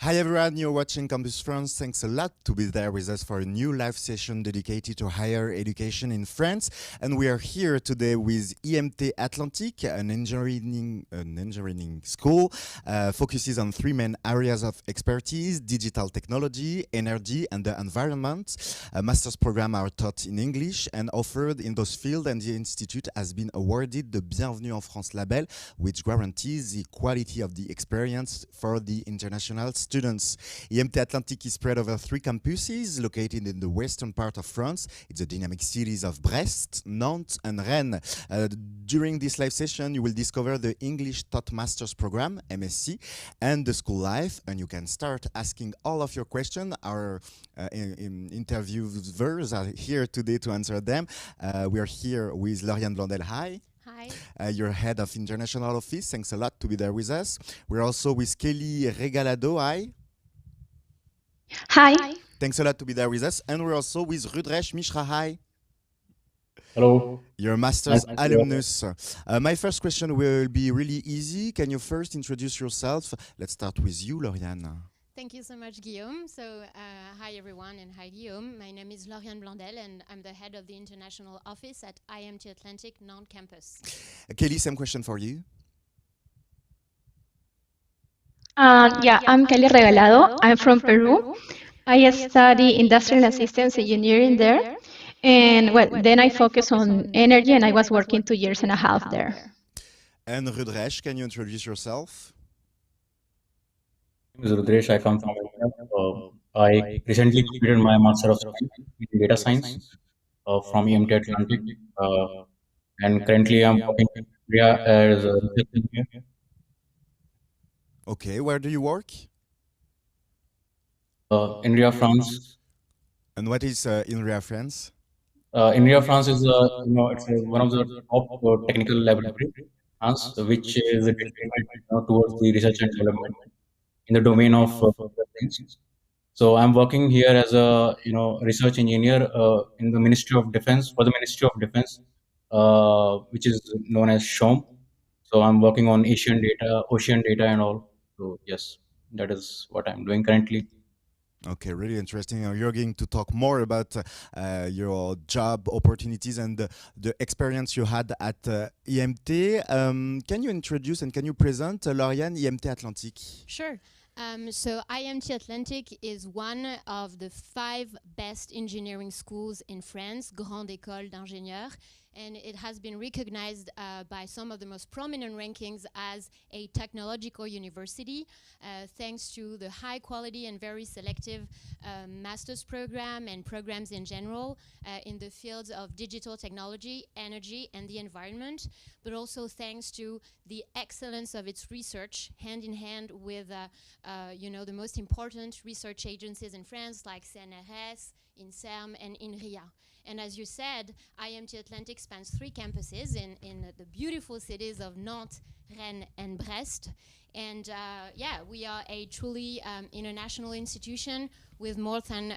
Hi everyone, you're watching Campus France. Thanks a lot to be there with us for a new live session dedicated to higher education in France. And we are here today with IMT Atlantic, an engineering school, focuses on three main areas of expertise: digital technology, energy, and the environment. Master's programs are taught in English and offered in those fields, and the institute has been awarded the Bienvenue en France label, which guarantees the quality of the experience for the international students. IMT Atlantic is spread over three campuses located in the western part of France. It's the dynamic cities of Brest, Nantes, and Rennes. During this live session, you will discover the English Taught Masters program, MSc, and the school life, and you can start asking all of your questions. Our interviewers are here today to answer them. We are here with Lauriane Blondel. Hi. Hi. You're head of international office. Thanks a lot to be there with us. We're also with Kelly Regalado. Hi. Hi. Thanks a lot to be there with us. And we're also with Rudresh Mishra. Hi. Hello. You're a master's alumnus. My first question will be really easy. Can you first introduce yourself? Let's start with you, Lauriane. Thank you so much, Guillaume. So, hi everyone, and hi Guillaume. My name is Lauriane Blondel, and I'm the head of the international office at IMT Atlantic Nantes campus. Kelly, same question for you. I'm Kelly Regalado. I'm from Peru. I study industrial assistance engineering there. And then I focus on energy, and I was working 2 years and a half there. And Rudresh, can you introduce yourself? My name is Rudresh. I come from India. I recently completed my Master of Science in Data Science from IMT Atlantic. And currently I'm working in India as a research engineer. Okay, where do you work? India, France. And what is INRIA France? India, France is it's one of the top technical laboratory France, which is dedicated towards the research and development in the domain of things. So I'm working here as a research engineer in the Ministry of Defense for the Ministry of Defense, which is known as SHOM. So I'm working on ocean data, and all. So yes, that is what I'm doing currently. Okay, really interesting. You're going to talk more about your job opportunities and the experience you had at IMT. Can you introduce and can you present Lauriane IMT Atlantique? Sure. So IMT Atlantic is one of the 5 best engineering schools in France, Grande École d'Ingénieurs, and it has been recognized by some of the most prominent rankings as a technological university, thanks to the high quality and very selective master's program and programs in general in the fields of digital technology, energy, and the environment, but also thanks to the excellence of its research, hand in hand with the most important research agencies in France, like CNRS, INSERM, and INRIA. And as you said, IMT Atlantic spans 3 campuses in the beautiful cities of Nantes, Rennes, and Brest. And we are a truly international institution with more than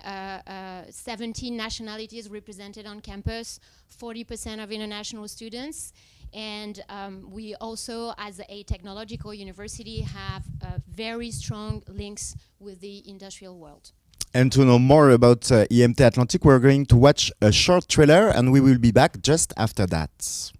17 nationalities represented on campus, 40% of international students. And we also, as a technological university, have very strong links with the industrial world. And to know more about IMT Atlantic, we're going to watch a short trailer and we will be back just after that.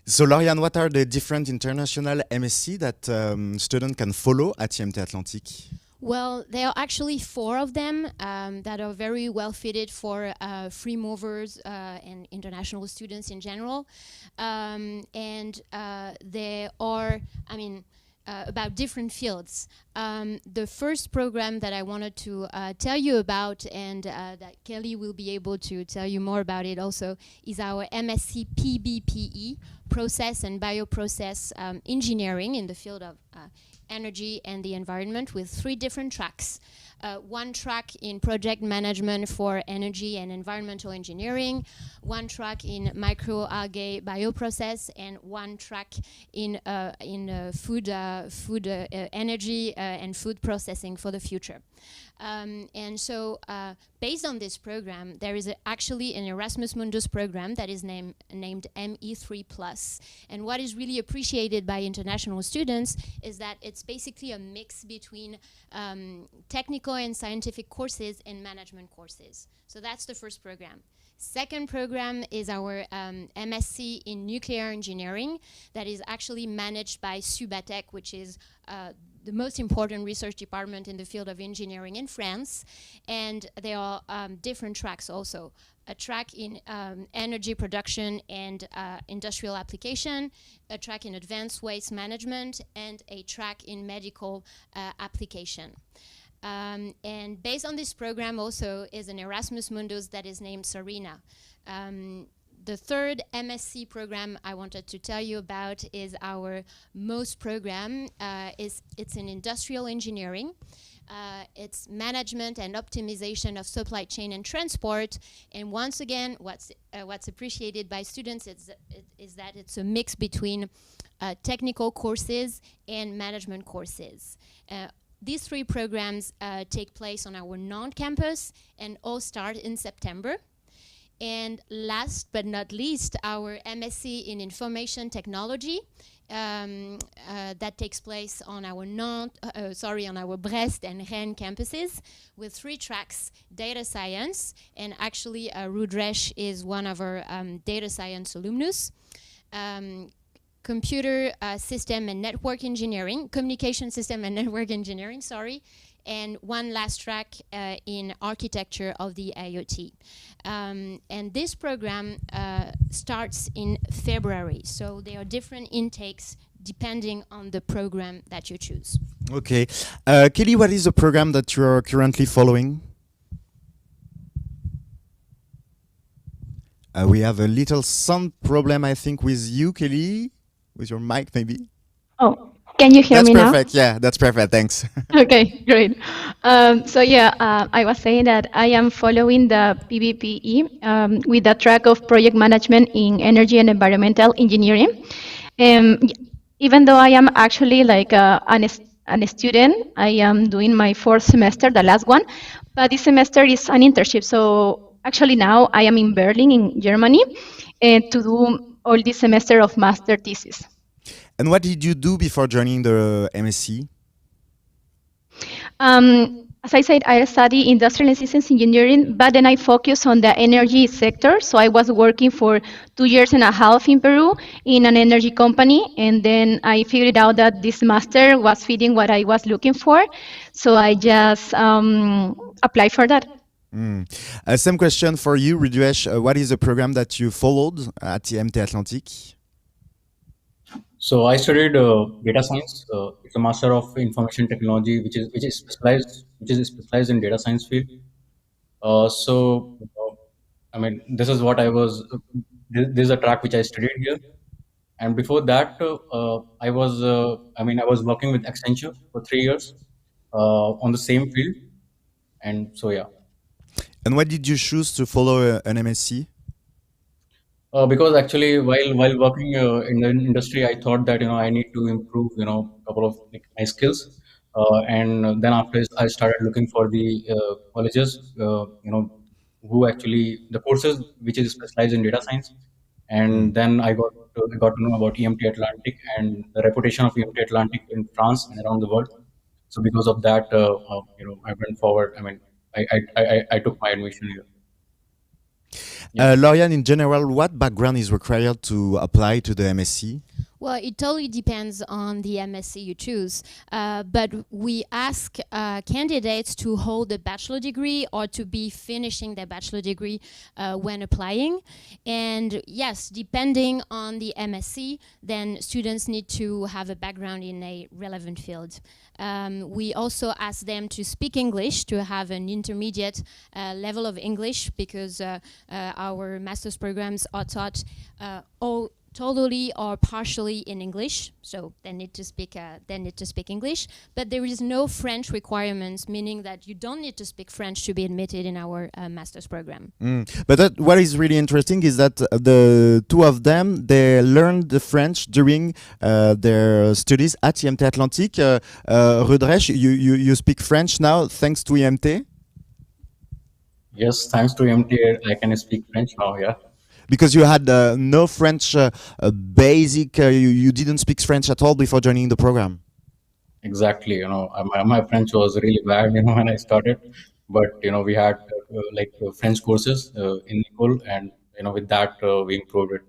So, Lauriane, what are the different international MSc that student can follow at IMT Atlantique? Well, there are actually 4 of them that are very well fitted for free movers and international students in general. And there are, about different fields. The first program that I wanted to tell you about, and that Kelly will be able to tell you more about it also, is our MSc PBPE, Process and Bioprocess Engineering in the field of energy and the environment, with 3 different tracks. 1 track in project management for energy and environmental engineering, 1 track in microalgae bioprocess, and 1 track in food energy and food processing for the future. And so based on this program, there is actually an Erasmus Mundus program that is named ME3+. And what is really appreciated by international students is that it's basically a mix between technical and scientific courses and management courses. So that's the first program. Second program is our MSc in nuclear engineering that is actually managed by Subatec, which is the most important research department in the field of engineering in France. And there are different tracks also. A track in energy production and industrial application, a track in advanced waste management, and a track in medical application. And based on this program also is an Erasmus Mundus that is named Serena. The third MSc program I wanted to tell you about is our MOST program. It's in industrial engineering. It's management and optimization of supply chain and transport. And once again, what's appreciated by students is that it's a mix between technical courses and management courses. These 3 programs take place on our non-campus and all start in September. And last but not least, our MSc in Information Technology that takes place on our on our Brest and Rennes campuses with 3 tracks: data science, and actually Rudresh is one of our data science alumnus. Computer system and network engineering, communication system and network engineering, sorry, and 1 last track in architecture of the IoT. And this program starts in February, so there are different intakes depending on the program that you choose. Okay. Kelly, what is the program that you are currently following? We have a little sound problem, I think, with you, Kelly, with your mic, maybe. Oh, can you hear me now? That's perfect. Yeah, that's perfect. Thanks. Okay, great. I was saying that I am following the PBPE with the track of project management in energy and environmental engineering. Even though I am actually like an student, I am doing my 4th semester, the last one, but this semester is an internship. So actually now I am in Berlin, in Germany, to do all this semester of master thesis. And what did you do before joining the MSc? As I said, I study industrial and systems engineering, but then I focus on the energy sector. So I was working for 2.5 years in Peru in an energy company. And then I figured out that this master was fitting what I was looking for. So I just applied for that. Same question for you, Rudresh. What is the program that you followed at IMT Atlantique? So I studied data science. It's a master of information technology, which is specialized in data science field. This is what I was. This is a track which I studied here. And before that, I was working with Accenture for 3 years on the same field. And so yeah. And why did you choose to follow an MSc? Because actually, while working in the industry, I thought that I need to improve a couple of my skills, and then after I started looking for the colleges, who actually the courses which is specialized in data science, and then I got to know about IMT Atlantic and the reputation of IMT Atlantic in France and around the world. So because of that, I went forward. I took my admission here. Yeah. Lauriane, in general, what background is required to apply to the MSc? Well, it totally depends on the MSc you choose, but we ask candidates to hold a bachelor degree or to be finishing their bachelor degree when applying. And yes, depending on the MSc, then students need to have a background in a relevant field. We also ask them to speak English, to have an intermediate level of English, because our master's programs are taught all totally or partially in English, so they need to speak English. But there is no French requirements, meaning that you don't need to speak French to be admitted in our master's program. But what is really interesting is that the two of them, they learned the French during their studies at IMT Atlantique. Rudresh, you speak French now thanks to IMT? Yes, thanks to IMT, I can speak French now. Yeah. Because you had no French basic, you didn't speak French at all before joining the program. Exactly. My French was really bad, when I started, but we had French courses in Nicole, and with that we improved it.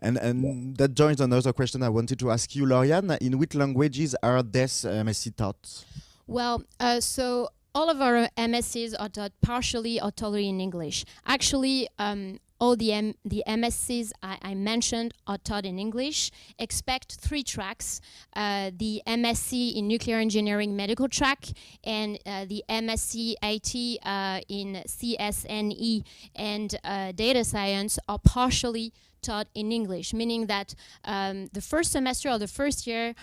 And that joins another question I wanted to ask you, Lauriane. In which languages are these MSc taught? Well, so all of our MSCs are taught partially or totally in English. Actually, all the MSCs I mentioned are taught in English. Expect 3 tracks: the MSc in Nuclear Engineering Medical track, and the MSc IT in CSNE and Data Science are partially taught in English, meaning that the first semester or the first year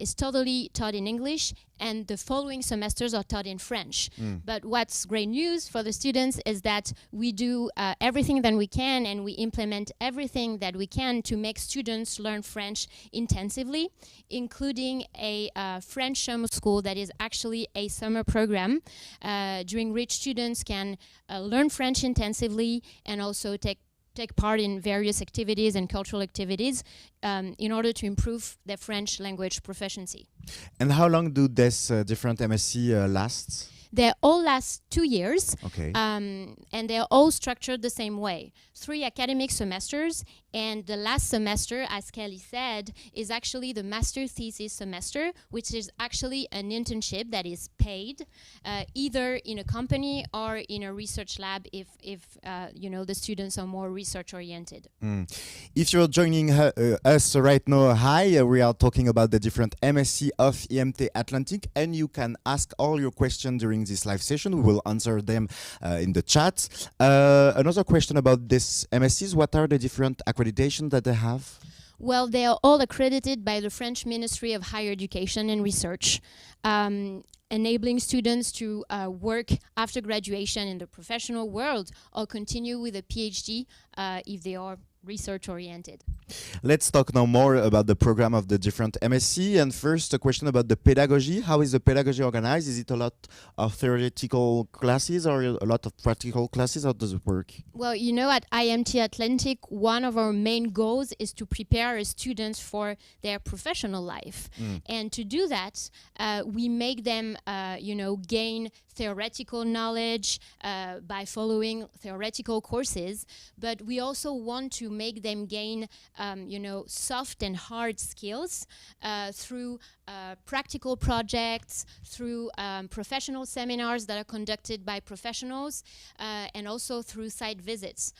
is totally taught in English, and the following semesters are taught in French. But what's great news for the students is that we do everything that we can, and we implement everything that we can to make students learn French intensively, including a French summer school that is actually a summer program during which students can learn French intensively and also take part in various activities and cultural activities in order to improve their French language proficiency. And how long do these different MSc last? They all last 2 years, Okay. and they're all structured the same way. 3 academic semesters, and the last semester, as Kelly said, is actually the master thesis semester, which is actually an internship that is paid, either in a company or in a research lab if the students are more research oriented. If you're joining us right now, hi, we are talking about the different MSc of IMT Atlantic, and you can ask all your questions during this live session. We will answer them in the chat. Another question about this MSCs, what are the different accreditations that they have? Well, they are all accredited by the French Ministry of Higher Education and Research, enabling students to work after graduation in the professional world or continue with a PhD if they are research oriented. Let's talk now more about the program of the different MSc. And first, a question about the pedagogy. How is the pedagogy organized? Is it a lot of theoretical classes or a lot of practical classes? How does it work? Well, at IMT Atlantic, one of our main goals is to prepare our students for their professional life. And to do that, we make them, gain theoretical knowledge by following theoretical courses, but we also want to make them gain soft and hard skills through practical projects, through professional seminars that are conducted by professionals, and also through site visits.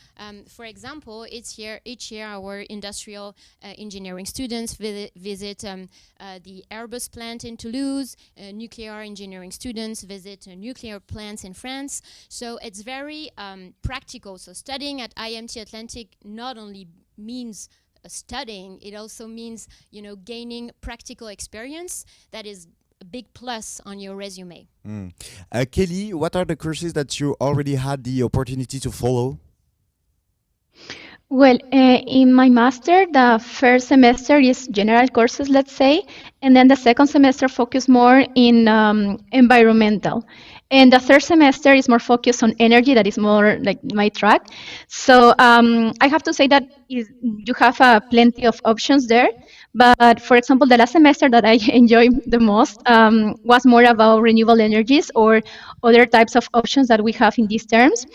For example, each year our industrial engineering students visit the Airbus plant in Toulouse, nuclear engineering students visit nuclear plants in France. So it's very practical. So studying at IMT Atlantic not only means studying, it also means gaining practical experience that is a big plus on your resume. Kelly, what are the courses that you already had the opportunity to follow? Well, in my master, the first semester is general courses, let's say, and then the second semester focus more in environmental. And the third semester is more focused on energy, that is more like my track. So I have to say that you have plenty of options there. But for example, the last semester that I enjoyed the most was more about renewable energies or other types of options that we have in these terms.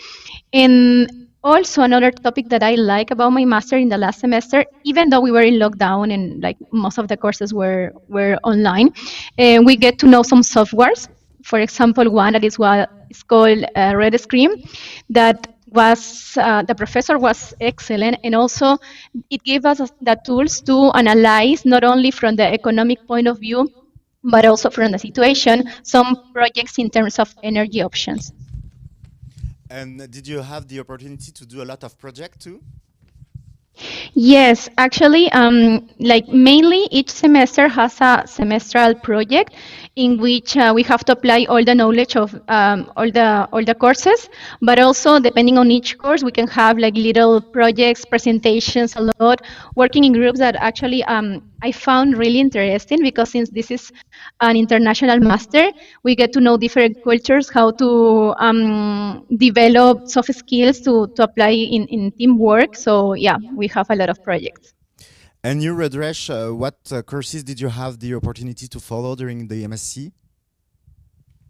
And Also, another topic that I like about my master in the last semester, even though we were in lockdown and like most of the courses were online, we get to know some softwares. For example, one that is what is called Red Screen, that was the professor was excellent, and also it gave us the tools to analyze not only from the economic point of view, but also from the situation, some projects in terms of energy options. And did you have the opportunity to do a lot of project too? Yes, actually, like mainly each semester has a semestral project in which we have to apply all the knowledge of all the courses. But also, depending on each course, we can have like little projects, presentations, a lot, working in groups that actually I found really interesting because since this is an international master, we get to know different cultures, how to develop soft skills to apply in teamwork. So yeah, we have a lot of projects. And you, Redresh, what courses did you have the opportunity to follow during the MSc?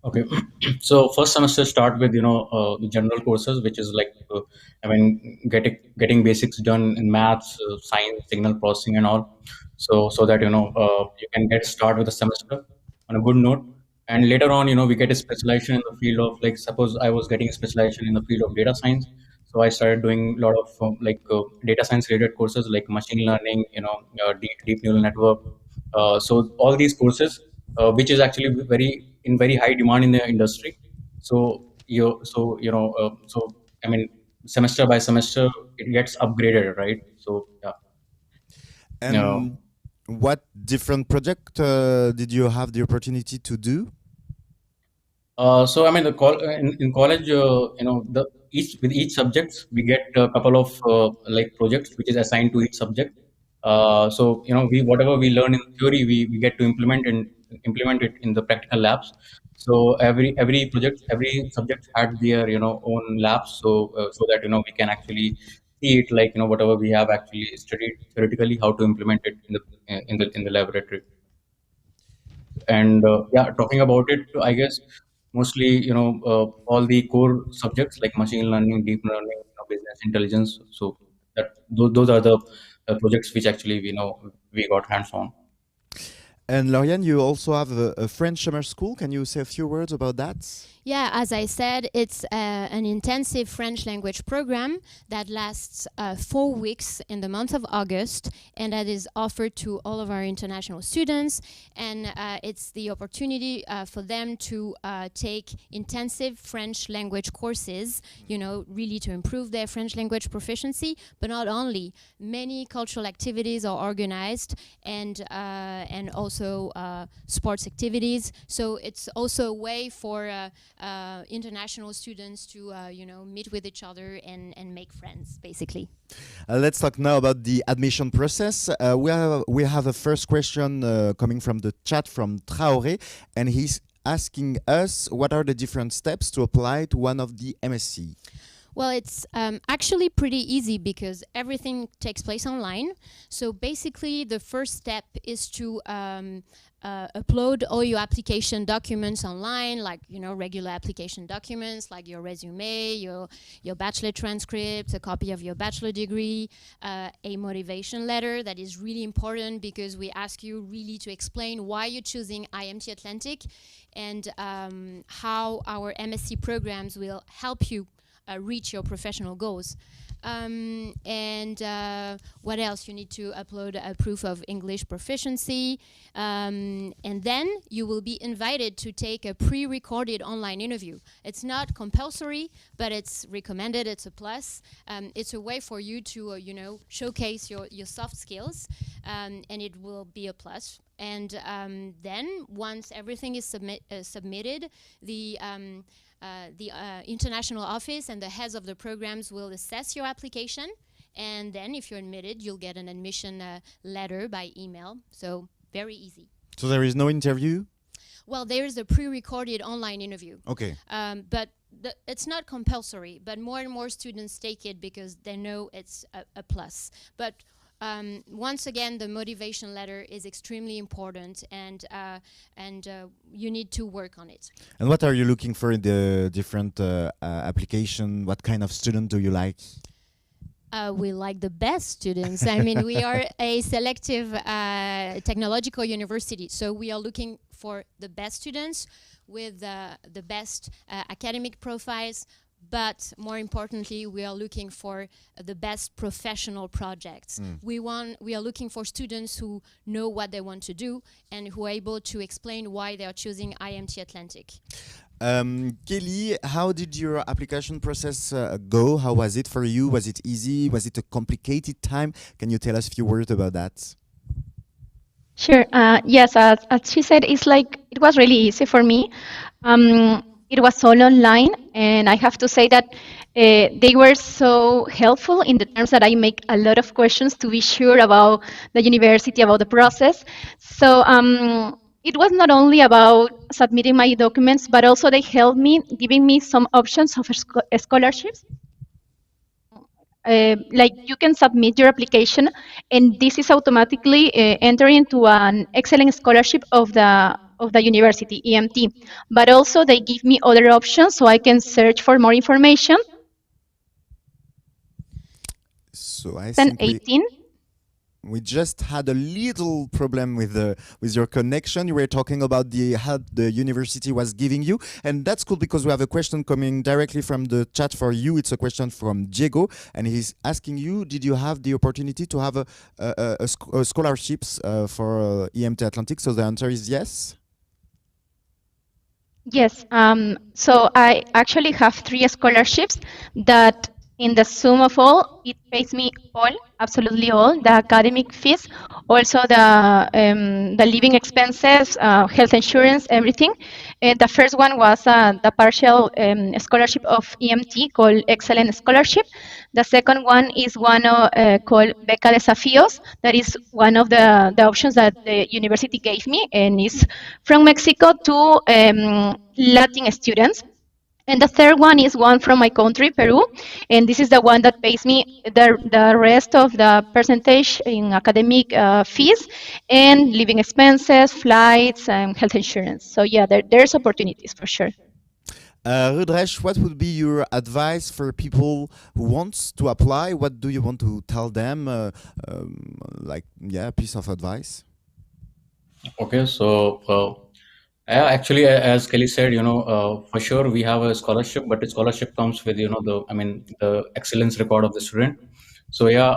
Okay, so first semester start with the general courses, which is like getting basics done in maths, science, signal processing, and all. So that you can get start with the semester on a good note, and later on we get a specialization in the field of, like, suppose I was getting a specialization in the field of data science, so I started doing a lot of data science related courses like machine learning, deep neural network. So all these courses, which is actually very high demand in the industry. So I mean, semester by semester it gets upgraded, right? So yeah. And what different project did you have the opportunity to do? So I mean, in college, the each with each subjects we get a couple of like projects which is assigned to each subject. So we whatever we learn in theory, we get to implement it in the practical labs. So every subject had their own labs, so that we can actually see it, like whatever we have actually studied theoretically, how to implement it in the laboratory. And yeah, talking about it, I guess mostly all the core subjects like machine learning, deep learning, business intelligence. So those are the projects which actually we got hands on. And Lauriane, you also have a French summer school. Can you say a few words about that? Yeah, as I said, it's an intensive French language program that lasts 4 weeks in the month of August, and that is offered to all of our international students. And it's the opportunity for them to take intensive French language courses, really to improve their French language proficiency. But not only, many cultural activities are organized, and also sports activities. So it's also a way for international students to meet with each other and make friends, basically. Let's talk now about the admission process. We have a first question coming from the chat from Traoré, and he's asking us what are the different steps to apply to one of the MSc. Well, it's actually pretty easy because everything takes place online. So basically, the first step is to upload all your application documents online, like regular application documents, like your resume, your bachelor transcript, a copy of your bachelor degree, a motivation letter. That is really important because we ask you really to explain why you're choosing IMT Atlantic and how our MSc programs will help you reach your professional goals. And what else? You need to upload a proof of English proficiency. And then you will be invited to take a pre-recorded online interview. It's not compulsory, but it's recommended. It's a plus. It's a way for you to, showcase your soft skills, and it will be a plus. And then once everything is submitted, the international office and the heads of the programs will assess your application, and then if you're admitted, you'll get an admission letter by email. So very easy. So there is no interview? Well, there is a pre-recorded online interview. Okay. But it's not compulsory, but more and more students take it because they know it's a plus. But once again, the motivation letter is extremely important, and you need to work on it. And what are you looking for in the different application? What kind of student do you like? We like the best students. I mean, we are a selective technological university, so we are looking for the best students with the best academic profiles, but more importantly, we are looking for the best professional projects. We are looking for students who know what they want to do and who are able to explain why they are choosing IMT Atlantic. Kelly, how did your application process go? How was it for you? Was it easy? Was it a complicated time? Can you tell us a few words about that? Sure. Yes, as she said, it was really easy for me. It was all online, and I have to say that they were so helpful in the terms that I make a lot of questions to be sure about the university, about the process. So it was not only about submitting my documents, but also they helped me, giving me some options of scholarships. Like you can submit your application, and this is automatically entering into an excellent scholarship of the university EMT. But also they give me other options, so I can search for more information. So I Then think 18. we just had a little problem with your connection. You were talking about the help the university was giving you, and that's cool because we have a question coming directly from the chat for you. It's a question from Diego, and he's asking you: did you have the opportunity to have a scholarships for IMT Atlantic? So the answer is yes. Yes. So I actually have 3 scholarships that, in the sum of all, it pays me all, absolutely all, the academic fees, also the living expenses, health insurance, everything. The first one was the partial scholarship of EMT called Excellent Scholarship. The second one is one called Beca Desafíos. That is one of the options that the university gave me, and is from Mexico to Latin students. And the third one is one from my country, Peru, and this is the one that pays me the rest of the percentage in academic fees and living expenses, flights, and health insurance. So yeah, there's opportunities for sure. Rudresh, what would be your advice for people who want to apply? What do you want to tell them? A piece of advice. Okay, so yeah, actually, as Kelly said, for sure we have a scholarship, but the scholarship comes with, the excellence record of the student. So yeah,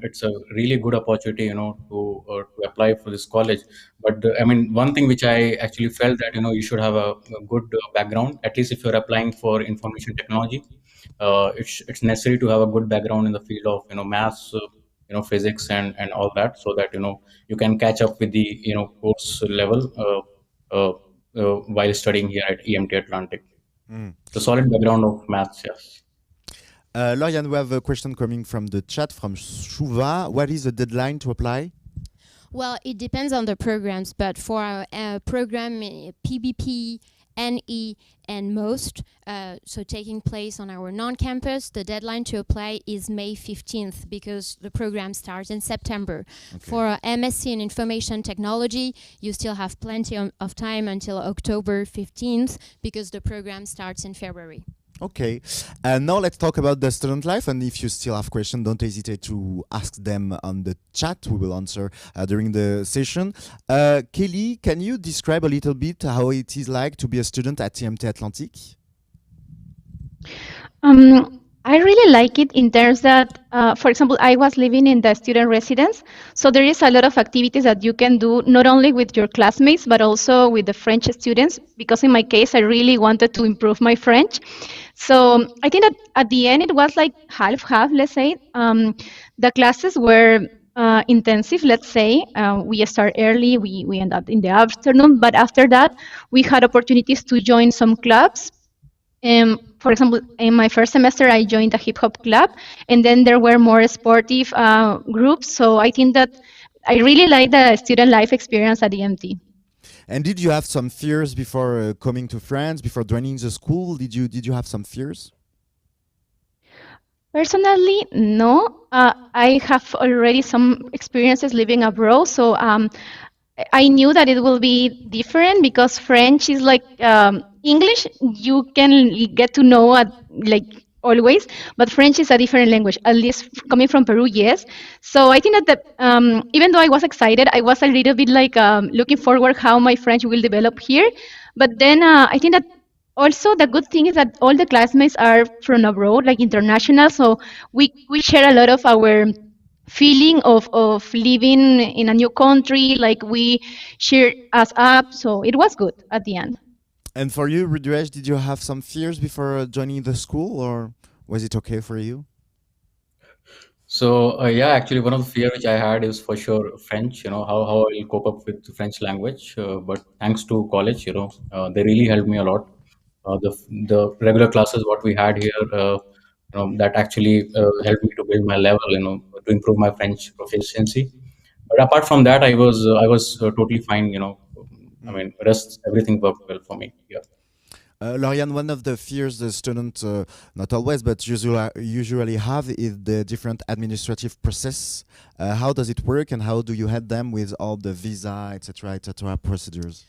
it's a really good opportunity, to apply for this college. But one thing which I actually felt that, you should have a good background, at least if you're applying for information technology. It's necessary to have a good background in the field of, maths, physics and all that, so that, you can catch up with the, course level. While studying here at IMT Atlantic. The solid background of maths, yes. Lauriane, we have a question coming from the chat from Shuva. What is the deadline to apply? Well, it depends on the programs, but for our program PBP, NE, and most, so taking place on our non-campus, the deadline to apply is May 15th because the program starts in September. Okay. For MSc in Information Technology, you still have plenty of time until October 15th because the program starts in February. Okay, and now let's talk about the student life. And if you still have questions, don't hesitate to ask them on the chat. We will answer during the session. Kelly, can you describe a little bit how it is like to be a student at IMT Atlantic? I really like it in terms that, for example, I was living in the student residence, so there is a lot of activities that you can do, not only with your classmates, but also with the French students, because in my case, I really wanted to improve my French. So I think that at the end, it was like half-half, let's say. The classes were intensive, let's say. We start early, we end up in the afternoon, but after that, we had opportunities to join some clubs. For example, in my first semester, I joined a hip hop club, and then there were more sportive groups. So I think that I really like the student life experience at IMT. And did you have some fears before coming to France, before joining the school? Did you have some fears? Personally, no. I have already some experiences living abroad, so I knew that it will be different because French is like English. You can get to know like always, but French is a different language. At least coming from Peru, yes. So I think that even though I was excited, I was a little bit like looking forward how my French will develop here. But then I think that also the good thing is that all the classmates are from abroad, like international. So we share a lot of our feeling of living in a new country, like we cheered us up, so it was good at the end. And for you, Ridwej, did you have some fears before joining the school, or was it okay for you? So yeah, actually, one of the fear which I had is for sure French. How I'll cope up with the French language. But thanks to college, they really helped me a lot. The regular classes what we had here, that actually helped me to build my level. To improve my French proficiency. But apart from that, I was totally fine. I Mm. mean, rest everything worked well for me. Yeah. Lauriane, one of the fears the students, not always, but usually have is the different administrative process. How does it work, and how do you head them with all the visa, etc., procedures?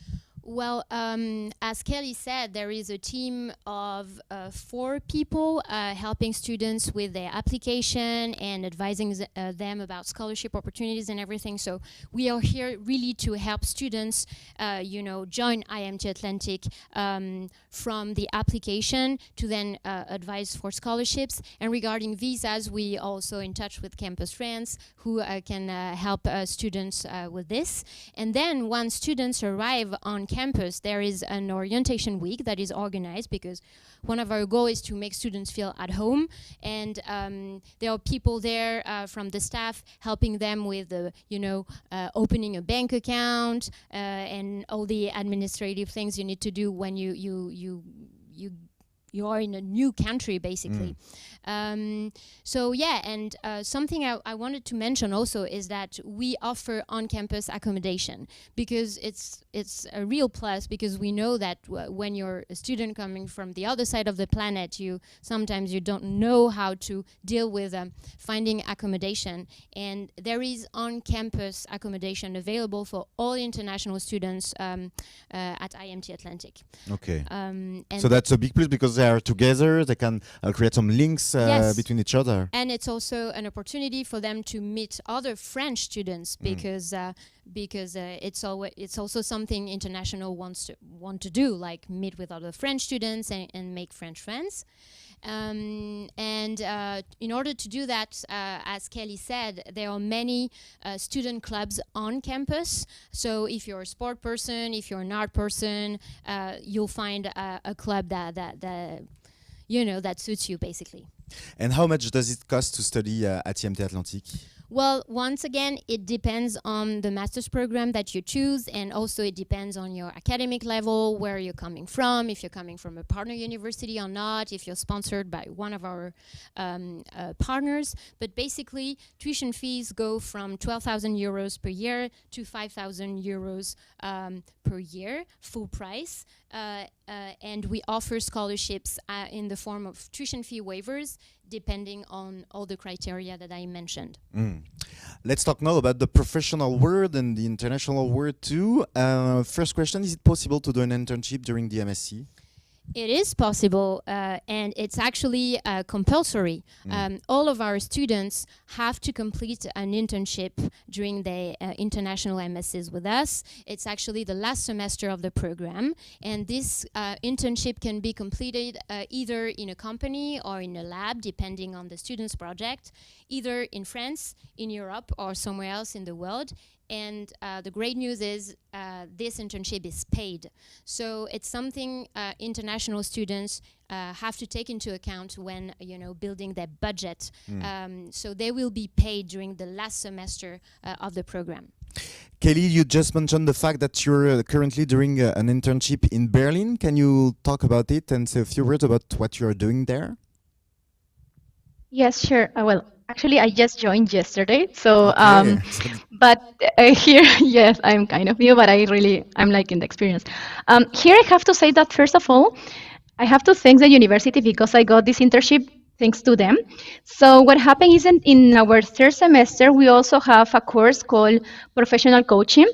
Well, as Kelly said, there is a team of 4 people helping students with their application and advising them about scholarship opportunities and everything. So we are here really to help students, join IMT Atlantic from the application to then advise for scholarships. And regarding visas, we also in touch with Campus France, who can help students with this. And then once students arrive on campus, there is an orientation week that is organized because one of our goals is to make students feel at home, and there are people there from the staff helping them with opening a bank account and all the administrative things you need to do when you are in a new country, basically. So yeah, and something I wanted to mention also is that we offer on-campus accommodation, because it's a real plus, because we know that when you're a student coming from the other side of the planet, sometimes you don't know how to deal with finding accommodation, and there is on-campus accommodation available for all international students at IMT Atlantic. Okay. And So that's a big plus because they are together. They can create some links Yes. between each other. And it's also an opportunity for them to meet other French students, because it's also something international want to do, like meet with other French students and make French friends. And in order to do that, as Kelly said, there are many student clubs on campus. So if you're a sport person, if you're an art person, you'll find a club that suits you, basically. And how much does it cost to study at IMT Atlantique? Well, once again, it depends on the master's program that you choose, and also it depends on your academic level, where you're coming from, if you're coming from a partner university or not, if you're sponsored by one of our partners. But basically, tuition fees go from 12,000 euros per year to 5,000 euros per year, full price. And we offer scholarships in the form of tuition fee waivers, depending on all the criteria that I mentioned. Let's talk now about the professional world and the international world too. First question, is it possible to do an internship during the MSc? It is possible, and it's actually compulsory. All of our students have to complete an internship during the international MSCs with us. It's actually the last semester of the program, and this internship can be completed either in a company or in a lab, depending on the student's project, either in France, in Europe, or somewhere else in the world. And the great news is this internship is paid. So it's something international students have to take into account when building their budget. So they will be paid during the last semester of the program. Kelly, you just mentioned the fact that you're currently doing an internship in Berlin. Can you talk about it and say a few words about what you're doing there? Yes, sure. Well, actually, I just joined yesterday, so Okay. but here, yes, I'm kind of new, but I'm liking the experience. Here, I have to say that first of all, I have to thank the university because I got this internship thanks to them. So what happened is in our third semester, we also have a course called professional coaching.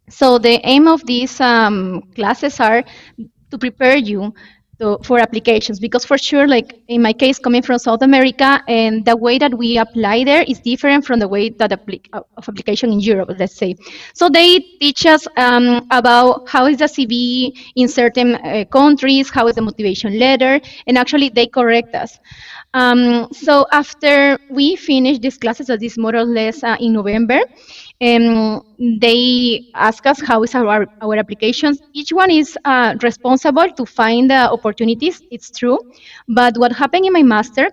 So the aim of these classes are to prepare you for applications, because for sure, like in my case, coming from South America, and the way that we apply there is different from the way that of application in Europe, let's say. So they teach us about how is the CV in certain countries, how is the motivation letter, and actually they correct us. So after we finish these classes, so this more or less in November, they ask us how is our applications. Each one is responsible to find the opportunities, it's true. But what happened in my master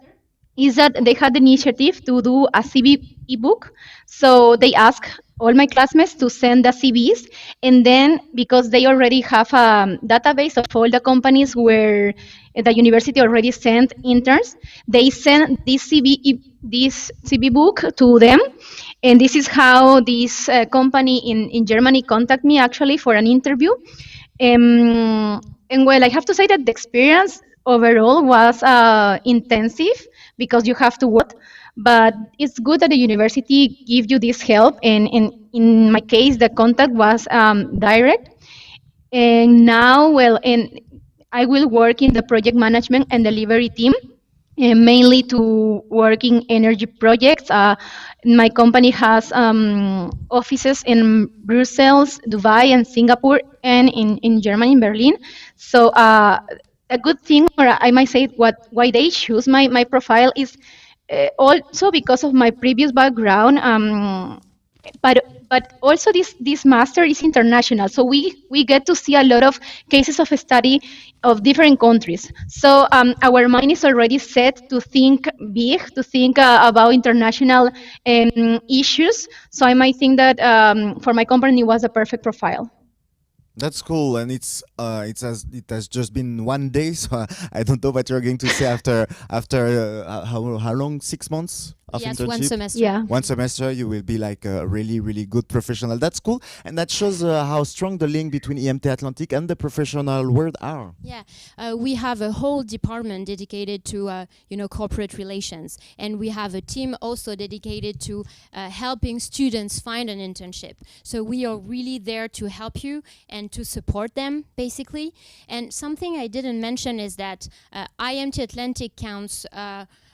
is that they had the initiative to do a CV ebook. So they ask all my classmates to send the CVs, and then because they already have a database of all the companies where the university already sent interns, they send this CV book to them. And this is how this company in Germany contact me actually for an interview. And well, I have to say that the experience overall was intensive because you have to work, but it's good that the university gives you this help. And in my case, the contact was direct. And now, well, and I will work in the project management and delivery team, mainly to work in energy projects. My company has offices in Brussels, Dubai, and Singapore, and in Germany, in Berlin. So a good thing, or I might say, why they choose my profile is also because of my previous background. But also this master is international, so we get to see a lot of cases of study of different countries. So our mind is already set to think big, to think about international issues. So I might think that for my company it was a perfect profile. That's cool, and it has just been one day, so I don't know what you're going to say after how long, 6 months of Yes, internship. one semester. Yeah. One semester, you will be like a really good professional. That's cool, and that shows how strong the link between IMT Atlantic and the professional world are. Yeah, we have a whole department dedicated to corporate relations, and we have a team also dedicated to helping students find an internship. So we are really there to help you and to support them, basically. And something I didn't mention is that IMT Atlantic counts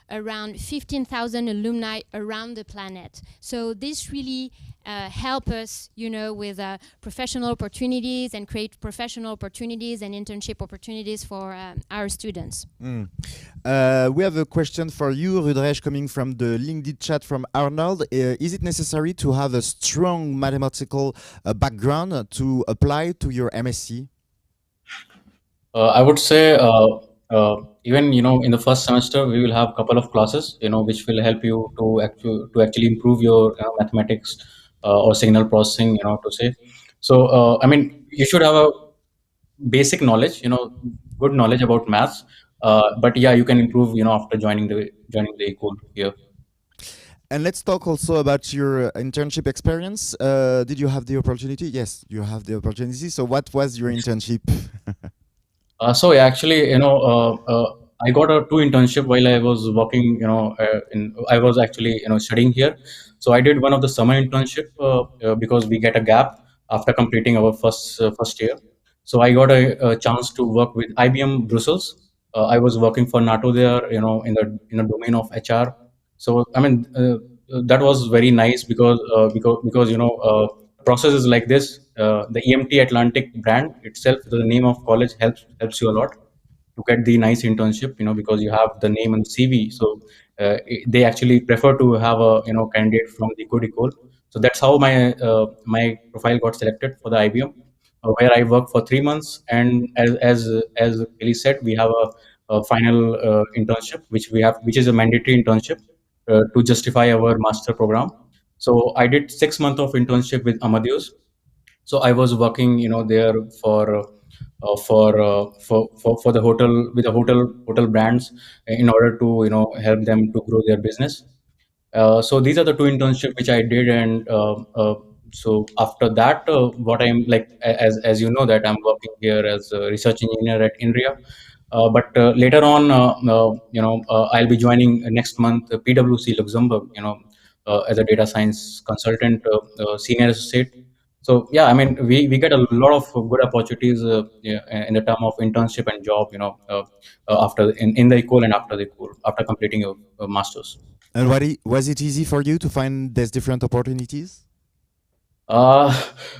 around 15,000 alumni around the planet. So this really help us, with professional opportunities and create professional opportunities and internship opportunities for our students. We have a question for you, Rudresh, coming from the LinkedIn chat from Arnold. Is it necessary to have a strong mathematical background to apply to your MSc? I would say even in the first semester we will have a couple of classes which will help you to actually improve your mathematics or signal processing to say. So I mean you should have a basic knowledge, good knowledge about maths. But yeah, you can improve after joining the school here. And let's talk also about your internship experience. Did you have the opportunity? Yes, you have the opportunity. So what was your internship? So yeah, actually, I got a two internship while I was working. I was actually studying here. So I did one of the summer internship because we get a gap after completing our first year. So I got a chance to work with IBM Brussels. I was working for NATO there, in the domain of HR. So I mean, that was very nice because process is like this. The EMT Atlantic brand itself, the name of college helps you a lot to get the nice internship. Because you have the name and CV. So they actually prefer to have a candidate from the good ecole. So that's how my profile got selected for the IBM, where I worked for 3 months. And as Kelly said, we have a final internship, which is a mandatory internship to justify our master program. So I did 6 months of internship with Amadeus. So I was working, there for the hotel, with the hotel brands, in order to help them to grow their business. So these are the two internships which I did. And so after that, what I'm like, as you know, that I'm working here as a research engineer at INRIA. But later on, I'll be joining next month PwC Luxembourg, as a data science consultant, senior associate. So yeah, I mean, we get a lot of good opportunities, yeah, in the term of internship and job, after in the equal and after the equal, after completing a master's. And was it easy for you to find these different opportunities? Uh,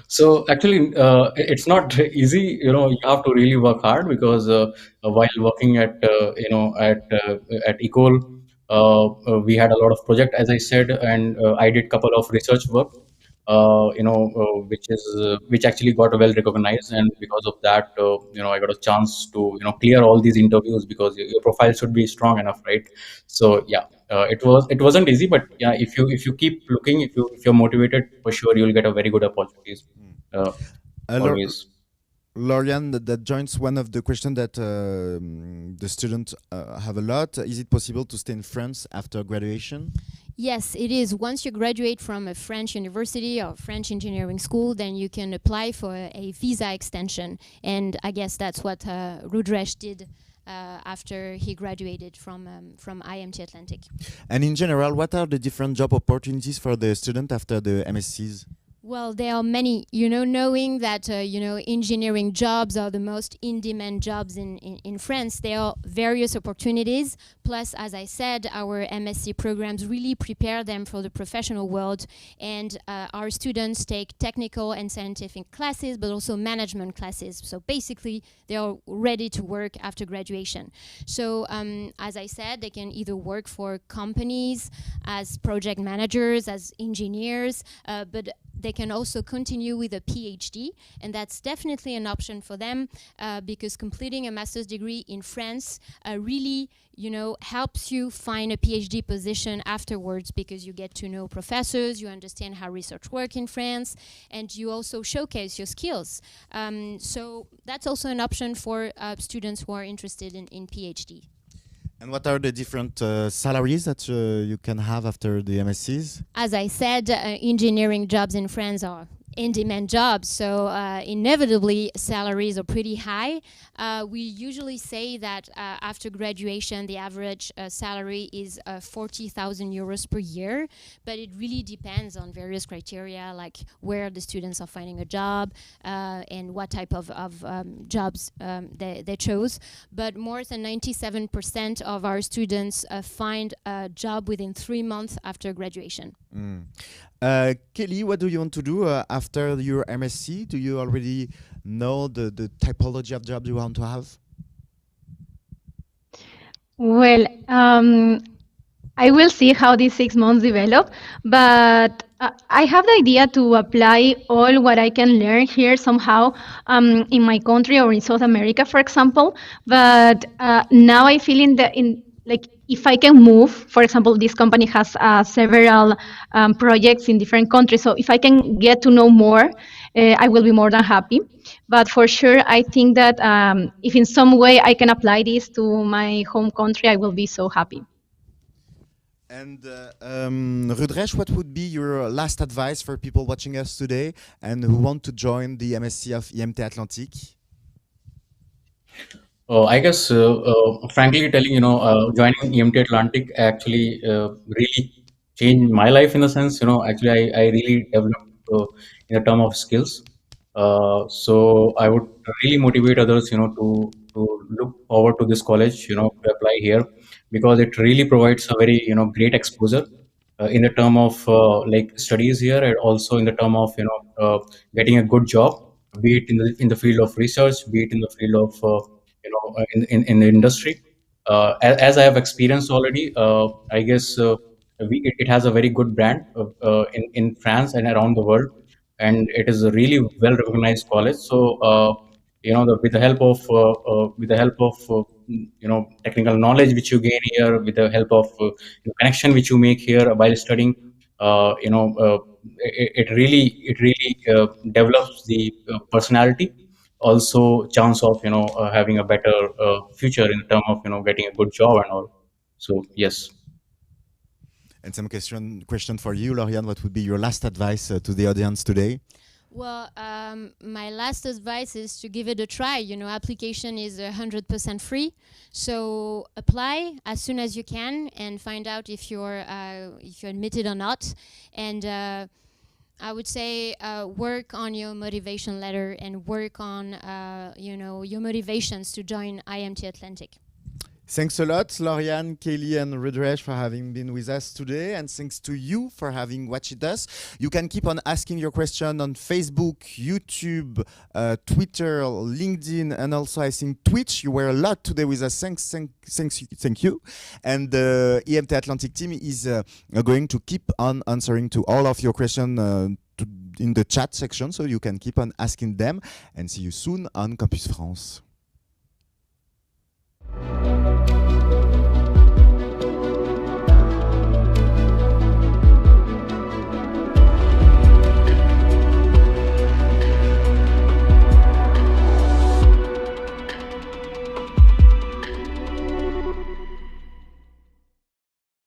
so actually, it's not easy. You have to really work hard because while working at Ecole, we had a lot of project, as I said, and I did couple of research work. Which actually got well recognized, and because of that, I got a chance to clear all these interviews because your profile should be strong enough, right? So yeah, it wasn't easy, but yeah, if you keep looking, if you're motivated, for sure you'll get a very good opportunities. Uh, Uh, Always. Lorian, that joins one of the questions that the students have a lot. Is it possible to stay in France after graduation? Yes, it is. Once you graduate from a French university or French engineering school, then you can apply for a visa extension. And I guess that's what Rudresh did after he graduated from IMT Atlantic. And in general, what are the different job opportunities for the student after the MSCs? Well, there are many, knowing that, engineering jobs are the most in-demand jobs in France. There are various opportunities. Plus, as I said, our MSc programs really prepare them for the professional world. And our students take technical and scientific classes, but also management classes. So basically, they are ready to work after graduation. So as I said, they can either work for companies as project managers, as engineers, but they can also continue with a PhD, and that's definitely an option for them because completing a master's degree in France really, helps you find a PhD position afterwards because you get to know professors, you understand how research works in France, and you also showcase your skills. So that's also an option for students who are interested in PhD. And what are the different salaries that you can have after the MSCs? As I said, engineering jobs in France are in-demand jobs, so inevitably salaries are pretty high. We usually say that after graduation, the average salary is 40,000 euros per year, but it really depends on various criteria, like where the students are finding a job and what type of jobs they chose. But more than 97% of our students find a job within 3 months after graduation. Kelly, what do you want to do after your MSc? Do you already know the typology of job you want to have? Well, I will see how these 6 months develop, but I have the idea to apply all what I can learn here somehow in my country or in South America, for example. But now I feel in like if I can move, for example, this company has several projects in different countries. So if I can get to know more, I will be more than happy. But for sure, I think that if in some way I can apply this to my home country, I will be so happy. And Rudresh, what would be your last advice for people watching us today and who want to join the MSc of IMT Atlantique? I guess, frankly telling, joining IMT Atlantic actually really changed my life in the sense, actually I really developed in the term of skills. So I would really motivate others, to look forward to this college, to apply here because it really provides a very, great exposure in the term of like studies here and also in the term of, getting a good job, be it in the field of research, be it in the field of in the industry. As I have experienced already, I guess it has a very good brand in France and around the world, and it is a really well recognized college. So with the help of technical knowledge which you gain here, with the help of connection which you make here while studying, it really develops the personality, also chance of having a better future in terms of getting a good job and all. So yes. And some question for you, Lauriane. What would be your last advice to the audience today? Well, my last advice is to give it a try. You know, application is 100% free, so apply as soon as you can and find out if you're admitted or not. And I would say work on your motivation letter and work on your motivations to join IMT Atlantic. Thanks a lot, Lauriane, Kelly, and Rudresh for having been with us today, and thanks to you for having watched us. You can keep on asking your question on Facebook, YouTube, Twitter, LinkedIn, and also I think Twitch. You were a lot today with us. Thank you. And the IMT Atlantic team is going to keep on answering to all of your questions in the chat section, so you can keep on asking them. And see you soon on Campus France.